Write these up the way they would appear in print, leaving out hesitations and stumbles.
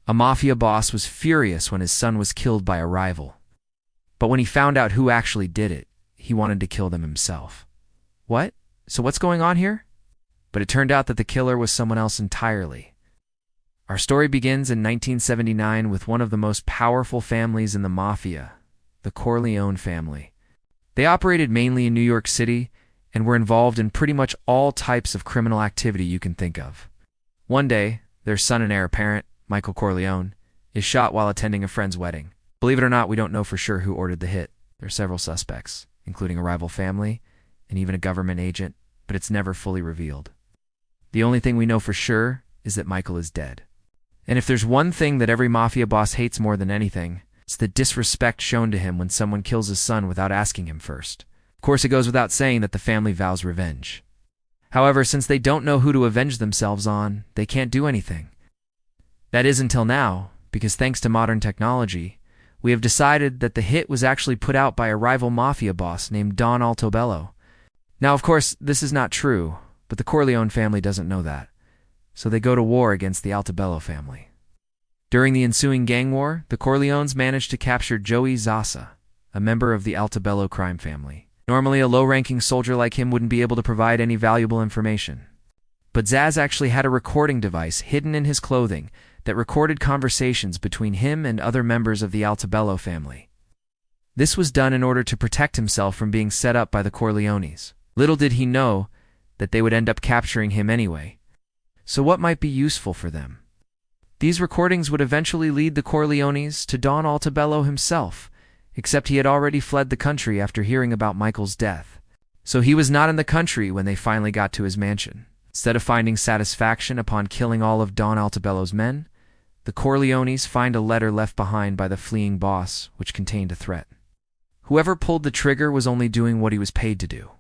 A mafia boss was furious when his son was killed by a rival. But when he found out who actually did it, he wanted to kill them himself. What? So what's going on here? But it turned out that the killer was someone else entirely. Our story begins in 1979 with one of the most powerful families in the mafia, the Corleone family. They operated mainly in New York City and were involved in pretty much all types of criminal activity you can think of. One day, their son and heir apparent, Michael Corleone, is shot while attending a friend's wedding. Believe it or not, we don't know for sure who ordered the hit. There are several suspects, including a rival family and even a government agent, but it's never fully revealed. The only thing we know for sure is that Michael is dead. And if there's one thing that every mafia boss hates more than anything, it's the disrespect shown to him when someone kills his son without asking him first. Of course, it goes without saying that the family vows revenge. However, since they don't know who to avenge themselves on, they can't do anything. That is until now, because thanks to modern technology, we have decided that the hit was actually put out by a rival mafia boss named Don Altobello. Now, of course, this is not true, but the Corleone family doesn't know that, so they go to war against the Altobello family. During the ensuing gang war, the Corleones managed to capture Joey Zasa, a member of the Altobello crime family. Normally, a low-ranking soldier like him wouldn't be able to provide any valuable information. But Zaz actually had a recording device hidden in his clothing that recorded conversations between him and other members of the Altobello family. This was done in order to protect himself from being set up by the Corleones. Little did he know that they would end up capturing him anyway. So what might be useful for them? These recordings would eventually lead the Corleones to Don Altobello himself, except he had already fled the country after hearing about Michael's death. So he was not in the country when they finally got to his mansion. Instead of finding satisfaction upon killing all of Don Altobello's men, the Corleones find a letter left behind by the fleeing boss, which contained a threat. Whoever pulled the trigger was only doing what he was paid to do.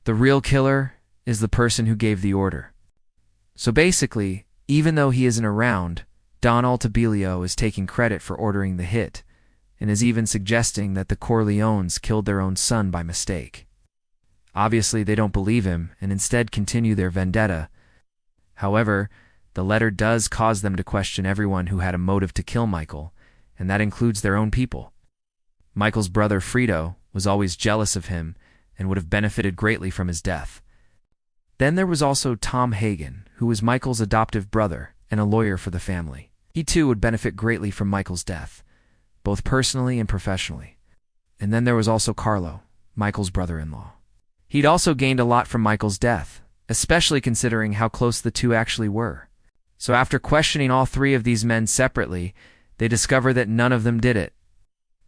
The real killer is the person who gave the order. So basically, even though he isn't around, Don Altobello is taking credit for ordering the hit, and is even suggesting that the Corleones killed their own son by mistake. Obviously, they don't believe him, and instead continue their vendetta. However, the letter does cause them to question everyone who had a motive to kill Michael, and that includes their own people. Michael's brother Frito was always jealous of him and would have benefited greatly from his death. Then there was also Tom Hagen, who was Michael's adoptive brother and a lawyer for the family. He too would benefit greatly from Michael's death, both personally and professionally. And then there was also Carlo, Michael's brother-in-law. He'd also gained a lot from Michael's death, especially considering how close the two actually were. So after questioning all three of these men separately, they discover that none of them did it.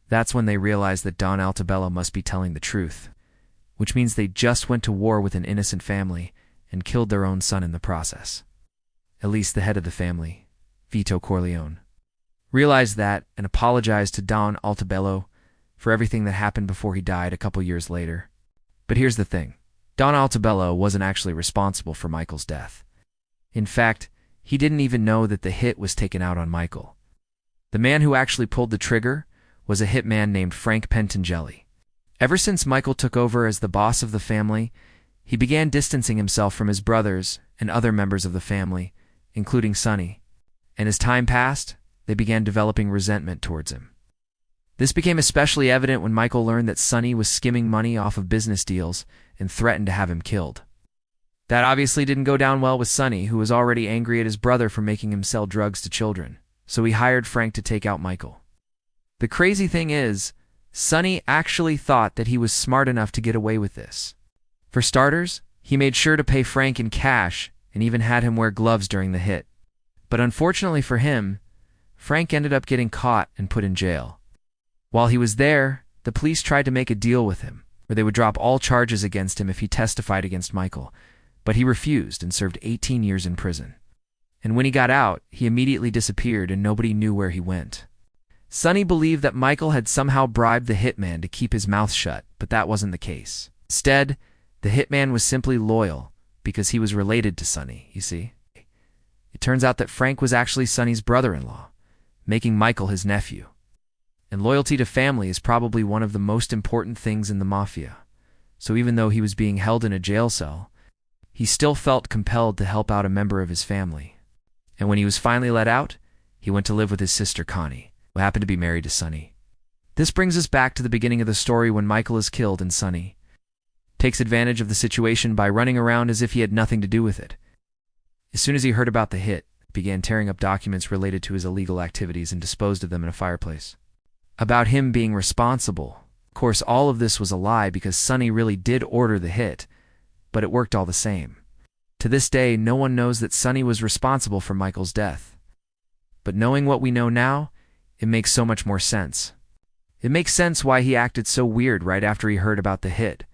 That's when they realize that Don Altobello must be telling the truth, which means they just went to war with an innocent family and killed their own son in the process. At least the head of the family, Vito Corleone, realized that and apologized to Don Altobello for everything that happened before he died a couple years later. But here's the thing. Don Altobello wasn't actually responsible for Michael's death. In fact, he didn't even know that the hit was taken out on Michael. The man who actually pulled the trigger was a hitman named Frank Pentangeli. Ever since Michael took over as the boss of the family, he began distancing himself from his brothers and other members of the family, including Sonny. And as time passed, they began developing resentment towards him. This became especially evident when Michael learned that Sonny was skimming money off of business deals and threatened to have him killed. That obviously didn't go down well with Sonny, who was already angry at his brother for making him sell drugs to children, so he hired Frank to take out Michael. The crazy thing is, Sonny actually thought that he was smart enough to get away with this. For starters, he made sure to pay Frank in cash and even had him wear gloves during the hit. But unfortunately for him, Frank ended up getting caught and put in jail. While he was there, the police tried to make a deal with him, where they would drop all charges against him if he testified against Michael, but he refused and served 18 years in prison. And when he got out, he immediately disappeared and nobody knew where he went. Sonny believed that Michael had somehow bribed the hitman to keep his mouth shut, but that wasn't the case. Instead, the hitman was simply loyal because he was related to Sonny, you see. It turns out that Frank was actually Sonny's brother-in-law, making Michael his nephew. And loyalty to family is probably one of the most important things in the mafia. So even though he was being held in a jail cell, he still felt compelled to help out a member of his family. And when he was finally let out, He went to live with his sister Connie, who happened to be married to Sonny. This brings us back to the beginning of the story when Michael is killed and Sonny takes advantage of the situation by running around as if he had nothing to do with it. As soon as he heard about the hit, he began tearing up documents related to his illegal activities and disposed of them in a fireplace. About him being responsible. Of course, all of this was a lie because Sonny really did order the hit, but it worked all the same. To this day, no one knows that Sonny was responsible for Michael's death. But knowing what we know now, it makes so much more sense. It makes sense why he acted so weird right after he heard about the hit,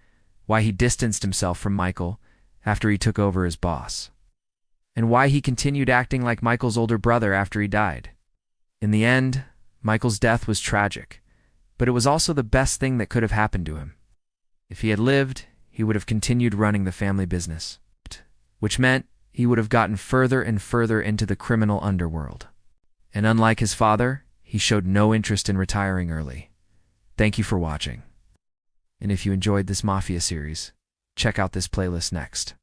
why he distanced himself from Michael after he took over as boss, and why he continued acting like Michael's older brother after he died. In the end, Michael's death was tragic, but it was also the best thing that could have happened to him. If he had lived, he would have continued running the family business, which meant he would have gotten further and further into the criminal underworld. And unlike his father, he showed no interest in retiring early. Thank you for watching. And if you enjoyed this Mafia series, check out this playlist next.